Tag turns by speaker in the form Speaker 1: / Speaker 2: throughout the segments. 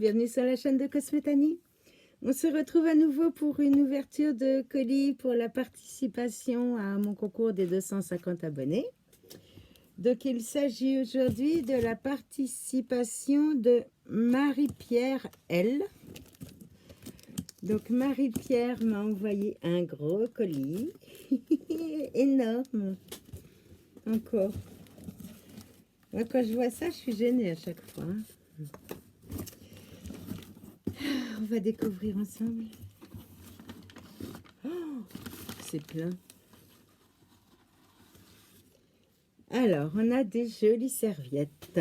Speaker 1: bienvenue sur la chaîne de Cosmétanie. On se retrouve à nouveau pour une ouverture de colis pour la participation à mon concours des 250 abonnés. Donc il s'agit aujourd'hui de la participation de Marie-Pierre L. Donc Marie-Pierre m'a envoyé un gros colis, énorme, encore. Moi, quand je vois ça, je suis gênée à chaque fois. On va découvrir ensemble. Oh, c'est plein. Alors, on a des jolies serviettes.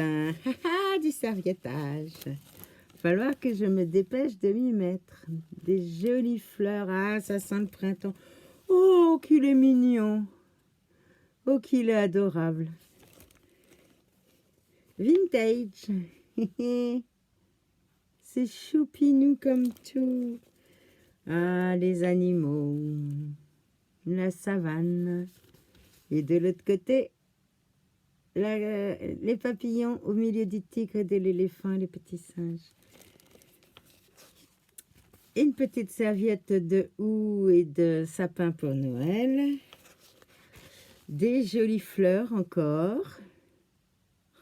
Speaker 1: Du serviettage. Il va falloir que je me dépêche de m'y mettre. Des jolies fleurs. Ah, ça sent le printemps. Oh, qu'il est mignon. Oh, qu'il est adorable. Vintage. C'est choupinou comme tout. Ah, les animaux. La savane. Et de l'autre côté, les papillons au milieu du tigre et de l'éléphant, les petits singes. Une petite serviette de houx et de sapin pour Noël. Des jolies fleurs encore.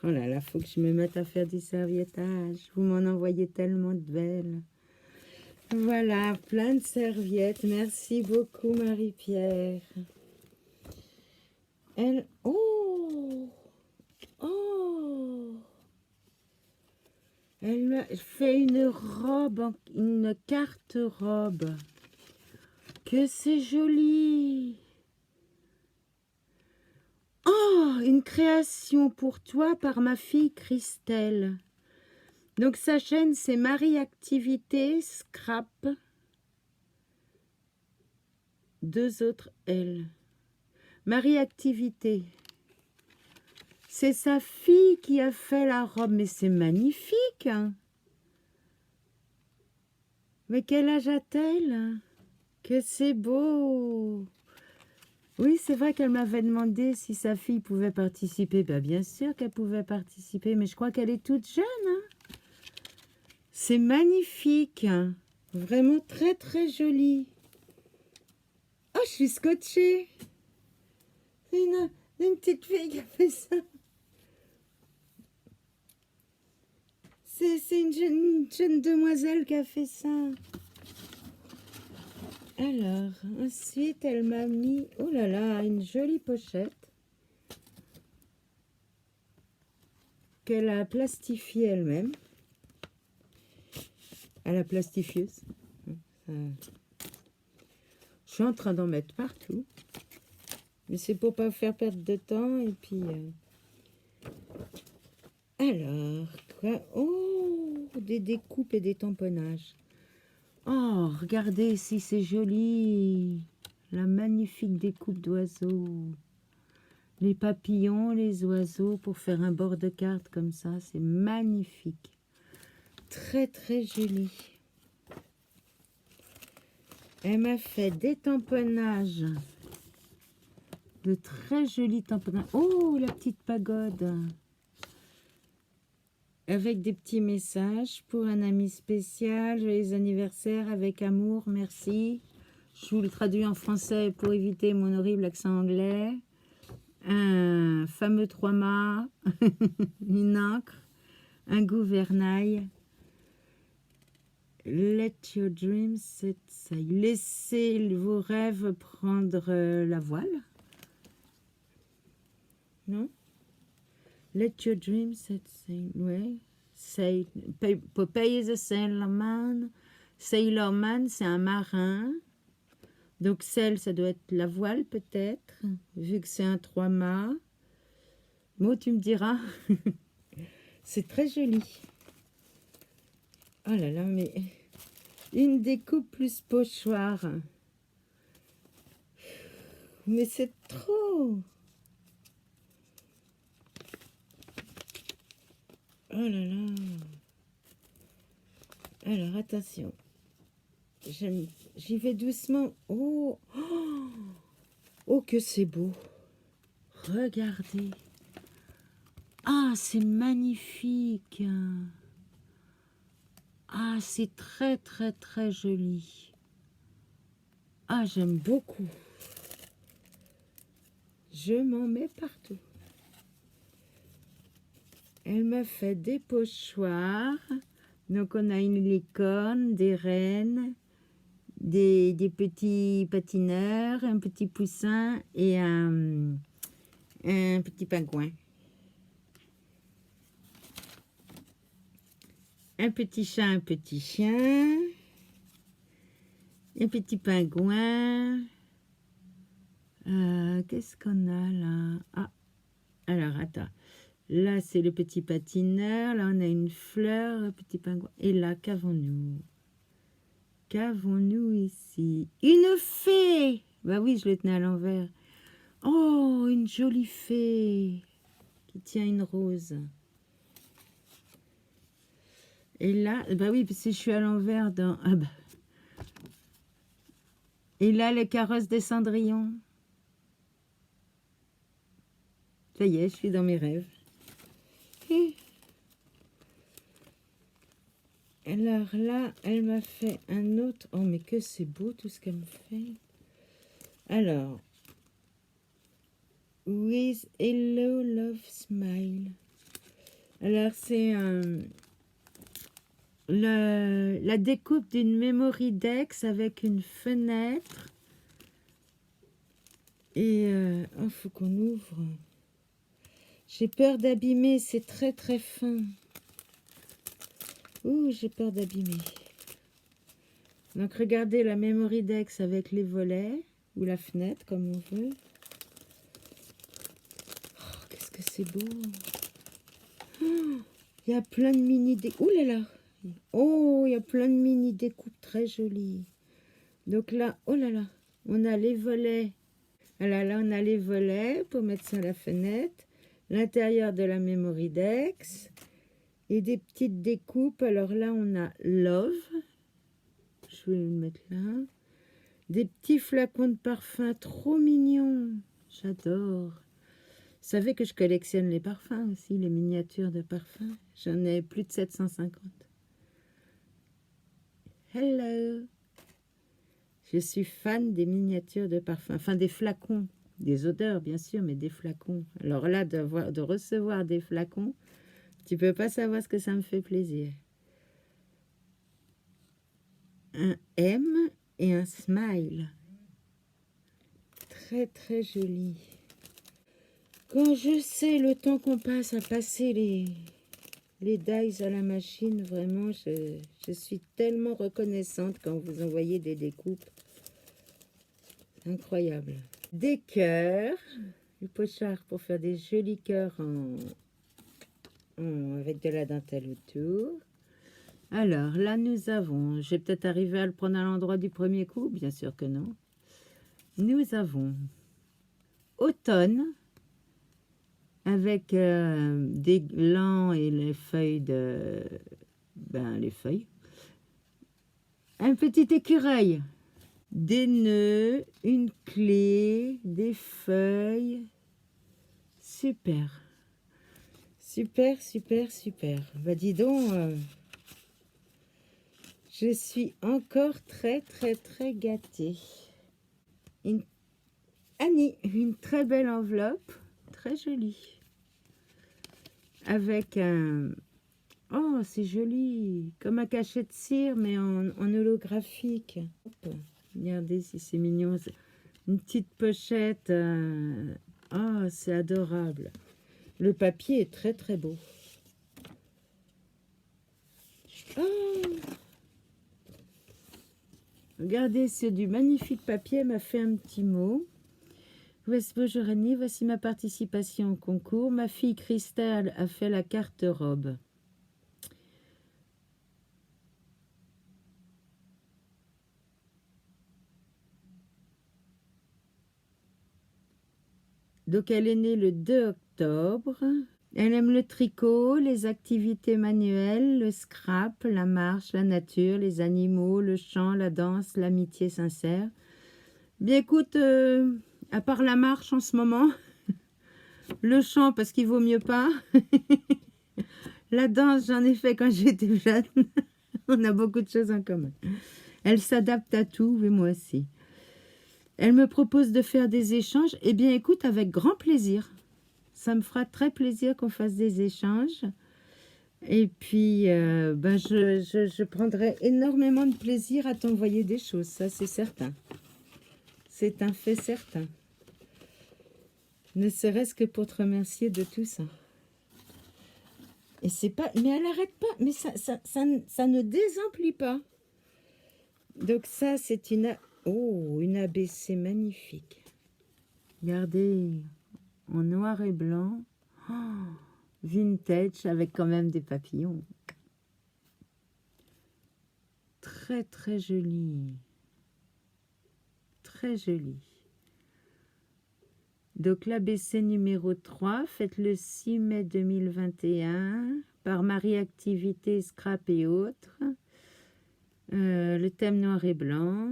Speaker 1: Oh là là, faut que je me mette à faire du serviettage. Vous m'en envoyez tellement de belles. Voilà, plein de serviettes. Merci beaucoup, Marie-Pierre. Elle... Oh! Oh! Elle m'a fait une robe, une carte robe. Que c'est joli! Oh! Une création pour toi par ma fille Christelle. Donc sa chaîne, c'est Marie Activité Scrap. Deux autres L. Marie Activité. C'est sa fille qui a fait la robe, mais c'est magnifique. Hein. Mais quel âge a-t-elle? Que c'est beau. Oui, c'est vrai qu'elle m'avait demandé si sa fille pouvait participer. Ben, bien sûr qu'elle pouvait participer, mais je crois qu'elle est toute jeune. Hein. C'est magnifique. Hein. Vraiment très, très joli. Oh, je suis scotchée. C'est une petite fille qui a fait ça. C'est une jeune demoiselle qui a fait ça. Alors, ensuite, elle m'a mis, oh là là, une jolie pochette qu'elle a plastifiée elle-même. À la plastifieuse. Je suis en train d'en mettre partout. Mais c'est pour pas faire perdre de temps. Et puis, alors, quoi? Oh, des découpes et des tamponnages. Oh, regardez si c'est joli. La magnifique découpe d'oiseaux. Les papillons, les oiseaux, pour faire un bord de carte comme ça, c'est magnifique. Très, très joli. Elle m'a fait des tamponnages. De très jolis tamponnages. Oh, la petite pagode. Avec des petits messages pour un ami spécial. Joyeux anniversaire, avec amour, merci. Je vous le traduis en français pour éviter mon horrible accent anglais. Un fameux 3-mâts, une encre, un gouvernail. Let your dreams set sail. Laissez vos rêves prendre la voile. Non? Let your dreams set sail. Ouais. Sail. Popeye is a sailorman. Sailorman, c'est un marin. Donc, sail, ça doit être la voile, peut-être, vu que c'est un 3-mâts. Bon, tu me diras. C'est très joli. Oh là là, mais une découpe plus pochoir. Mais c'est trop. Oh là là. Alors, attention. J'y vais doucement. Oh. Oh, oh que c'est beau. Regardez. Ah, c'est magnifique. Ah, c'est très, très, très joli. Ah, j'aime beaucoup. Je m'en mets partout. Elle me fait des pochoirs. Donc, on a une licorne, des rennes, des petits patineurs, un petit poussin et un petit pingouin. Un petit chat, un petit chien. Un petit pingouin. Qu'est-ce qu'on a là? Ah, alors attends. Là, c'est le petit patineur. Là, on a une fleur, un petit pingouin. Et là, qu'avons-nous? Qu'avons-nous ici? Une fée! Bah oui, je le tenais à l'envers. Oh, une jolie fée qui tient une rose. Et là, bah oui, parce que je suis à l'envers dans... Ah bah. Et là, le carrosse des cendrillons. Ça y est, je suis dans mes rêves. Alors là, elle m'a fait un autre... Oh, mais que c'est beau tout ce qu'elle me fait. Alors, With Hello Love Smile. Alors, c'est la découpe d'une memory dex avec une fenêtre. Et oh, faut qu'on ouvre. J'ai peur d'abîmer, c'est très très fin. Ouh, j'ai peur d'abîmer. Donc, regardez la memory dex avec les volets, ou la fenêtre, comme on veut. Oh, qu'est-ce que c'est beau. Il y a plein de mini découpes. Ouh là là. Oh, il y a plein de mini découpes très jolies. Donc là, oh là là, on a les volets. Alors là, on a les volets pour mettre ça à la fenêtre. L'intérieur de la memory dex. Et des petites découpes. Alors là, on a Love. Je vais le mettre là. Des petits flacons de parfum trop mignons. J'adore. Vous savez que je collectionne les parfums aussi, les miniatures de parfums. J'en ai plus de 750. Hello. Je suis fan des miniatures de parfums. Enfin, des flacons. Des odeurs, bien sûr, mais des flacons. Alors là, de recevoir des flacons, tu peux pas savoir ce que ça me fait plaisir. Un M et un smile. Très, très joli. Quand je sais le temps qu'on passe à passer les dies à la machine, vraiment, je suis tellement reconnaissante quand vous envoyez des découpes. Incroyable. Des cœurs. Du pochard pour faire des jolis cœurs avec de la dentelle autour. Alors, là, nous avons... Je vais peut-être arriver à le prendre à l'endroit du premier coup. Bien sûr que non. Nous avons automne. Avec des glands et les feuilles de... Ben, les feuilles. Un petit écureuil. Des nœuds, une clé, des feuilles. Super. Super, super, super. Bah dis donc, je suis encore très, très, très gâtée. Annie, une très belle enveloppe. Très jolie. Avec un... Oh, c'est joli. Comme un cachet de cire, mais en holographique. Hop. Regardez si c'est mignon. Une petite pochette. Oh, c'est adorable. Le papier est très, très beau. Oh, regardez, c'est du magnifique papier. Elle m'a fait un petit mot. Bonjour Annie, voici ma participation au concours. Ma fille Christelle a fait la carte robe. Donc elle est née le 2 octobre. Elle aime le tricot, les activités manuelles, le scrap, la marche, la nature, les animaux, le chant, la danse, l'amitié sincère. Bien écoute, à part la marche en ce moment, le chant parce qu'il vaut mieux pas. La danse, j'en ai fait quand j'étais jeune. On a beaucoup de choses en commun. Elle s'adapte à tout, oui, moi aussi. Elle me propose de faire des échanges. Eh bien, écoute, avec grand plaisir. Ça me fera très plaisir qu'on fasse des échanges. Et puis, ben, je prendrai énormément de plaisir à t'envoyer des choses, ça c'est certain. C'est un fait certain. Ne serait-ce que pour te remercier de tout ça. Et c'est pas... Mais elle n'arrête pas. Mais ça ne désemplit pas. Donc ça, c'est une... Oh, une ABC magnifique. Regardez, en noir et blanc. Oh, vintage, avec quand même des papillons. Très, très joli. Très joli. Donc l'ABC numéro 3, faites le 6 mai 2021 par Marie Activité, Scrap et autres. Le thème noir et blanc.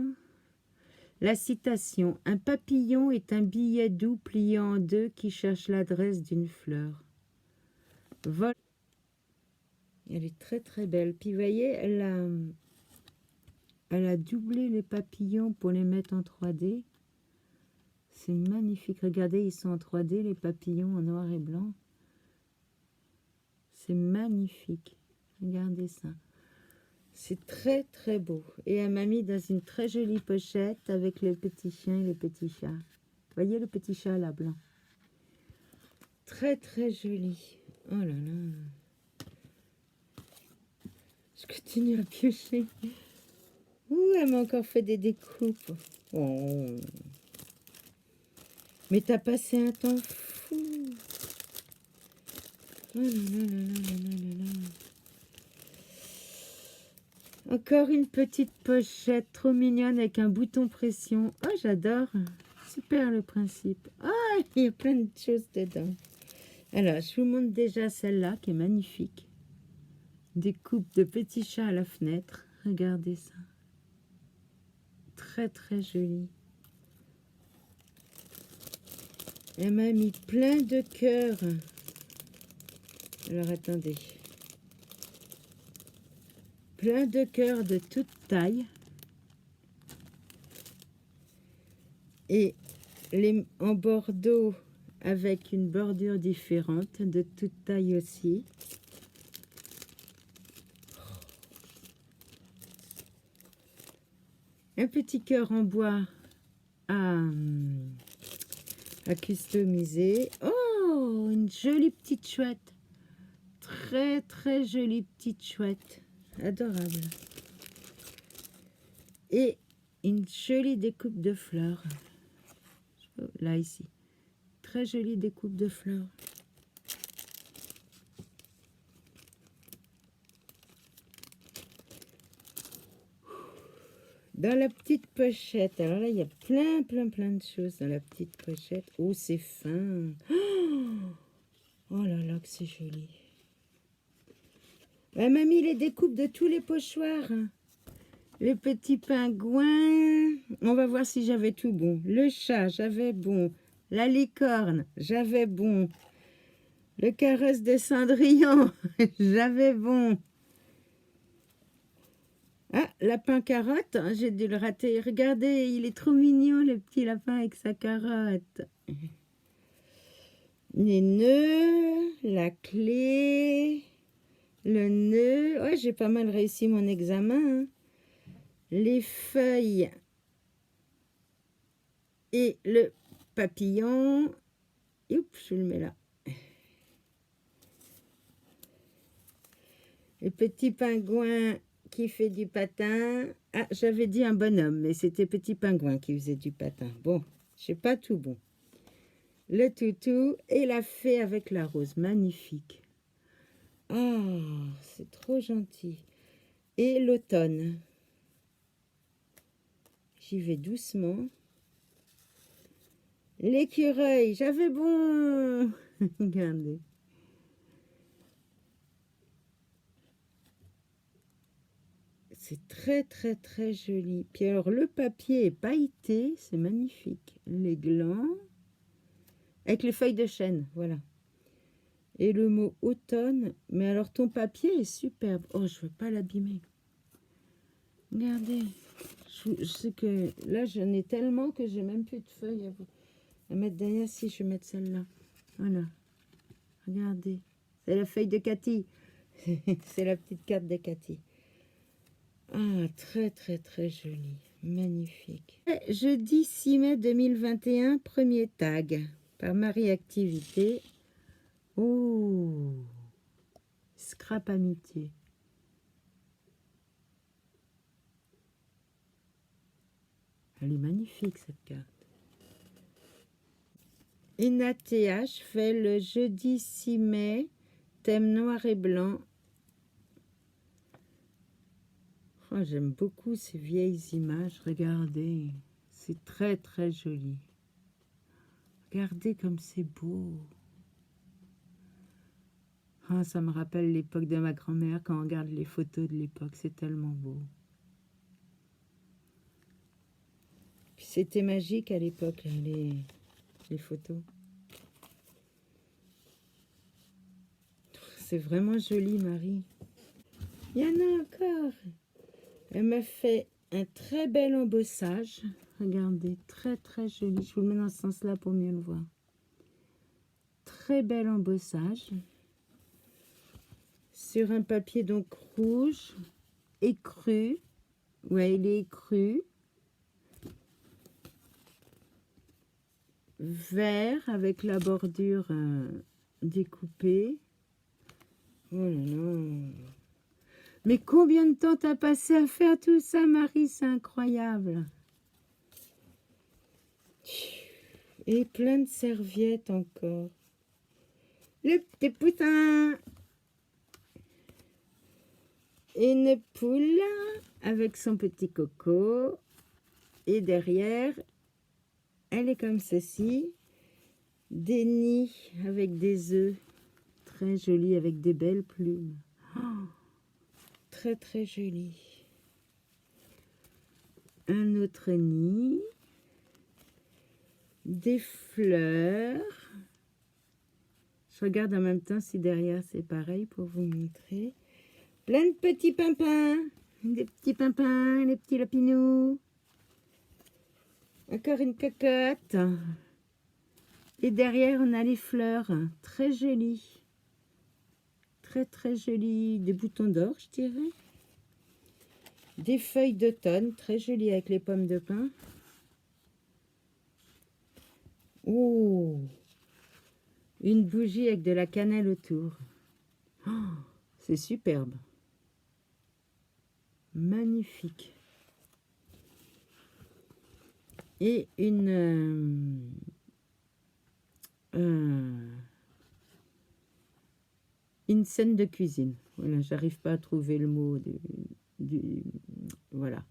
Speaker 1: La citation: un papillon est un billet doux plié en deux qui cherche l'adresse d'une fleur. Vol. Elle est très très belle. Puis vous voyez, elle a doublé les papillons pour les mettre en 3D. C'est magnifique. Regardez, ils sont en 3D, les papillons en noir et blanc. C'est magnifique. Regardez ça. C'est très, très beau. Et elle m'a mis dans une très jolie pochette avec les petits chiens et les petits chats. Vous voyez le petit chat là, blanc. Très, très joli. Oh là là. Je continue à piocher. Ouh, elle m'a encore fait des découpes. Oh. Mais t'as passé un temps fou. Oh là là là là là là là. Encore une petite pochette trop mignonne avec un bouton pression. Oh, j'adore. Super le principe. Ah, il y a plein de choses dedans. Alors, je vous montre déjà celle-là qui est magnifique. Des coupes de petits chats à la fenêtre. Regardez ça. Très, très joli. Elle m'a mis plein de cœurs. Alors, attendez. Plein de cœurs de toute taille. Et les en bordeaux avec une bordure différente, de toute taille aussi. Un petit cœur en bois à customiser. Oh, une jolie petite chouette. Très, très jolie petite chouette. Adorable. Et une jolie découpe de fleurs. Là, ici. Très jolie découpe de fleurs. Dans la petite pochette, alors là, il y a plein de choses dans la petite pochette. Oh, c'est fin. Oh là là, que c'est joli. Elle m'a mis les découpes de tous les pochoirs. Les petits pingouins. On va voir si j'avais tout bon. Le chat, j'avais bon. La licorne, j'avais bon. Le carrosse de Cendrillon, j'avais bon. Ah, lapin carotte, hein, j'ai dû le rater. Regardez, il est trop mignon, le petit lapin avec sa carotte. Les nœuds, la clé, le nœud. Ouais, j'ai pas mal réussi mon examen. Hein. Les feuilles et le papillon. Oups, je le mets là. Le petit pingouin qui fait du patin. Ah, j'avais dit un bonhomme, mais c'était petit pingouin qui faisait du patin. Bon, j'ai pas tout bon. Le toutou et la fée avec la rose. Magnifique. Ah, c'est trop gentil. Et l'automne. J'y vais doucement. L'écureuil, j'avais bon. Regardez. C'est très, très, très joli. Puis alors, le papier est pailleté. C'est magnifique. Les glands. Avec les feuilles de chêne, voilà. Et le mot automne. Mais alors, ton papier est superbe. Oh, je ne veux pas l'abîmer. Regardez. Je sais que là, j'en ai tellement que j'ai même plus de feuilles à mettre derrière. Si, je vais mettre celle-là. Voilà. Regardez. C'est la feuille de Cathy. C'est la petite carte de Cathy. Ah, très, très, très joli. Magnifique. Jeudi 6 mai 2021, premier tag par Marie Activité. Oh, Scrap Amitié. Elle est magnifique, cette carte. Ina TH fait le jeudi 6 mai, thème noir et blanc. Oh, j'aime beaucoup ces vieilles images. Regardez, c'est très, très joli. Regardez comme c'est beau. Ah, ça me rappelle l'époque de ma grand-mère quand on regarde les photos de l'époque. C'est tellement beau. Puis c'était magique à l'époque, les photos. C'est vraiment joli, Marie. Il y en a encore. Elle m'a fait un très bel embossage. Regardez, très très joli. Je vous le mets dans ce sens-là pour mieux le voir. Très bel embossage. Sur un papier donc rouge, écru. Ouais, il est écru. Vert avec la bordure découpée. Oh là là. Mais combien de temps t'as passé à faire tout ça, Marie? C'est incroyable. Et plein de serviettes encore. Le petit poussin. Et une poule avec son petit coco. Et derrière, elle est comme ceci. Des nids avec des œufs. Très jolis avec des belles plumes. Oh, très très joli. Un autre nid. Des fleurs. Je regarde en même temps si derrière c'est pareil pour vous montrer. Plein de petits pimpins. Des petits pimpins, les petits lapinous. Encore une cocotte. Et derrière on a les fleurs. Très jolies. Très très jolies. Des boutons d'or je dirais. Des feuilles d'automne. Très jolies avec les pommes de pin. Oh, une bougie avec de la cannelle autour. Oh, c'est superbe. Magnifique. Et une scène de cuisine. Voilà, j'arrive pas à trouver le mot voilà.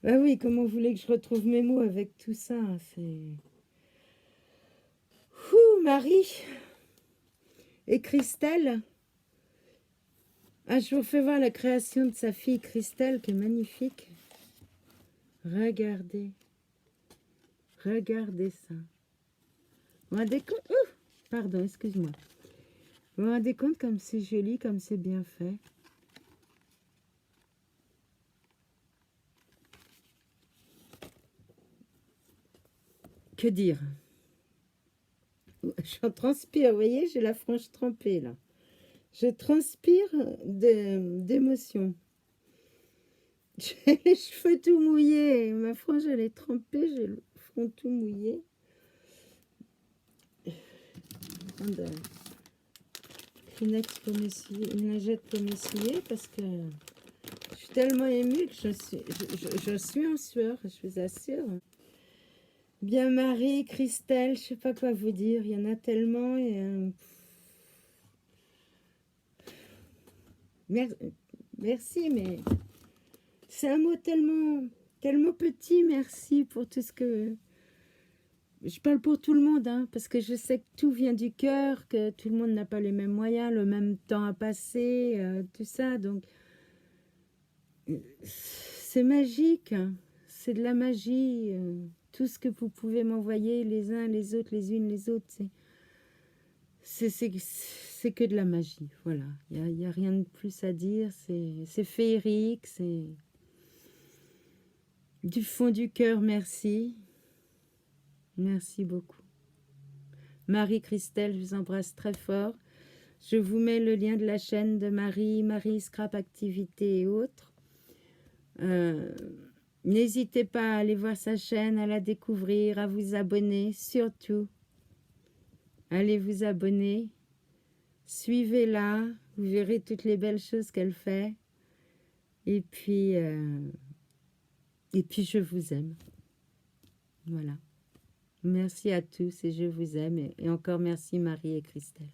Speaker 1: Ah oui, comment vous voulez que je retrouve mes mots avec tout ça? C'est... Ouh, Marie et Christelle. Ah, je vous fais voir la création de sa fille Christelle, qui est magnifique. Regardez. Regardez ça. Vous vous rendez compte? Ouh, pardon, excuse-moi. Vous vous rendez compte comme c'est joli, comme c'est bien fait? Que dire? Je transpire, vous voyez, j'ai la frange trempée là. Je transpire d'émotion. J'ai les cheveux tout mouillés. Ma frange, elle est trempée, j'ai le front tout mouillé. Kleenex pour m'essuyer, une lingette pour m'essuyer parce que je suis tellement émue que je suis en sueur, je vous assure. Bien Marie, Christelle, je sais pas quoi vous dire, il y en a tellement. Et, merci, mais c'est un mot tellement, tellement petit, merci pour tout ce que... Je parle pour tout le monde, hein, parce que je sais que tout vient du cœur, que tout le monde n'a pas les mêmes moyens, le même temps à passer, tout ça, donc... C'est magique, hein. C'est de la magie. Tout ce que vous pouvez m'envoyer les uns, les autres, les unes, les autres, c'est que de la magie, voilà. Il y a rien de plus à dire, c'est féerique, c'est du fond du cœur, merci. Merci beaucoup. Marie-Christelle, je vous embrasse très fort. Je vous mets le lien de la chaîne de Marie Scrap Activité et autres. N'hésitez pas à aller voir sa chaîne, à la découvrir, à vous abonner, surtout. Allez vous abonner. Suivez-la, vous verrez toutes les belles choses qu'elle fait. Et puis je vous aime. Voilà. Merci à tous et je vous aime. Et encore merci Marie et Christelle.